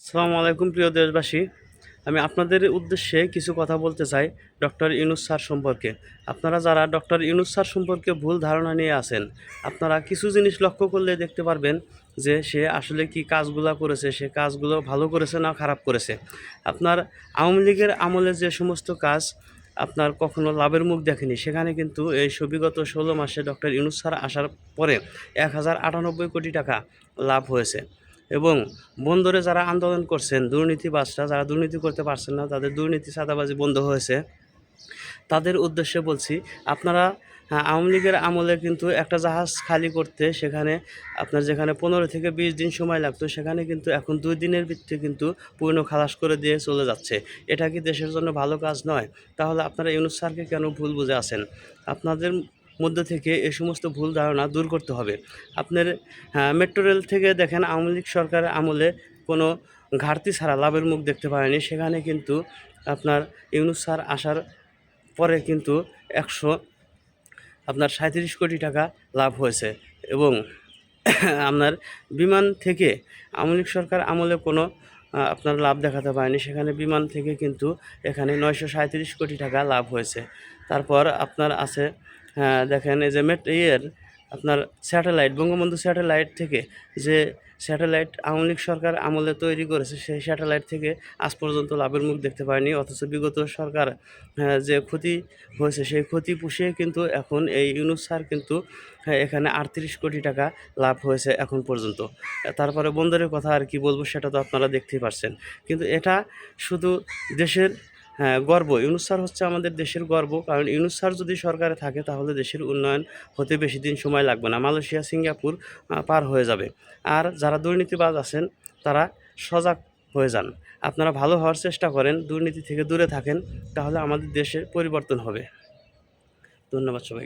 আসসালামু আলাইকুম প্রিয় দেশবাসী। আমি আপনাদের উদ্দেশ্যে কিছু কথা বলতে চাই ডক্টর ইউনূস স্যার সম্পর্কে। আপনারা যারা ডক্টর ইউনূস স্যার সম্পর্কে ভুল ধারণা নিয়ে আছেন, আপনারা কিছু জিনিস লক্ষ্য করলে দেখতে পারবেন যে সে আসলে কি কাজগুলো করেছে, সে কাজগুলো ভালো করেছে না খারাপ করেছে। আপনার আওয়ামী লীগের আমলে যে সমস্ত কাজ আপনার কখনো লাভের মুখ দেখেনি, সেখানে কিন্তু এই বিগত ১৬ মাসে ডক্টর ইউনূস স্যার আসার পরে ১,০৯৮ কোটি টাকা লাভ হয়েছে। এবং বন্দরে যারা আন্দোলন করছেন, দুর্নীতিবাজরা যারা দুর্নীতি করতে পারছেন না, তাদের দুর্নীতি চাঁদাবাজি বন্ধ হয়েছে। তাদের উদ্দেশ্যে বলছি, আপনারা আওয়ামী লীগের আমলে কিন্তু একটা জাহাজ খালি করতে সেখানে আপনার যেখানে ১৫ থেকে ২০ দিন সময় লাগতো, সেখানে কিন্তু এখন ২ দিনের ভিত্তিতে কিন্তু পূর্ণ খালাস করে দিয়ে চলে যাচ্ছে। এটা কি দেশের জন্য ভালো কাজ নয়? তাহলে আপনারা ইউনূস স্যারকে কেন ভুল বুঝে আছেন? আপনাদের মধ্যে থেকে এ সমস্ত ভুল ধারণা দূর করতে হবে। আপনার মেট্রো রেল থেকে দেখেন আওয়ামী লীগ সরকারের আমলে কোনো ঘাটতি ছাড়া লাভের মুখ দেখতে পারেনি। সেখানে কিন্তু আপনার ইউনূস স্যার আসার পরে কিন্তু ১৩৭ কোটি টাকা লাভ হয়েছে। এবং আপনার বিমান থেকে আওয়ামী লীগ সরকার আমলে কোনো আপনার লাভ দেখাতে পারেনি, সেখানে বিমান থেকে কিন্তু এখানে ৯৩৭ কোটি টাকা লাভ হয়েছে। তারপর আপনার আছে দেখেন এই যে আপনার স্যাটেলাইট, বঙ্গবন্ধু স্যাটেলাইট থেকে যে স্যাটেলাইট আওয়ামী লীগ সরকার আমলে তৈরি করেছে, সেই স্যাটেলাইট থেকে আজ পর্যন্ত লাভের মুখ দেখতে পায়নি। অথচ বিগত সরকার যে ক্ষতি হয়েছে, সেই ক্ষতি পুষিয়ে কিন্তু এখন এই ইউনূস স্যার কিন্তু এখানে ৩৮ কোটি টাকা লাভ হয়েছে এখন পর্যন্ত। তারপরে বন্দরের কথা আর কি বলবো, সেটা তো আপনারা দেখতেই পারছেন। কিন্তু এটা শুধু দেশের গর্ব। ইউনূস স্যার হচ্ছে আমাদের দেশের গর্ব। কারণ ইউনূস স্যার যদি সরকারে থাকে তাহলে দেশের উন্নয়ন হতে বেশি দিন সময় লাগবে না, মালয়েশিয়া সিঙ্গাপুর পার হয়ে যাবে। আর যারা দুর্নীতিবাজ আছেন তারা সজাগ হয়ে যান। আপনারা ভালো হওয়ার চেষ্টা করেন, দুর্নীতি থেকে দূরে থাকেন, তাহলে আমাদের দেশের পরিবর্তন হবে। ধন্যবাদ সবাইকে।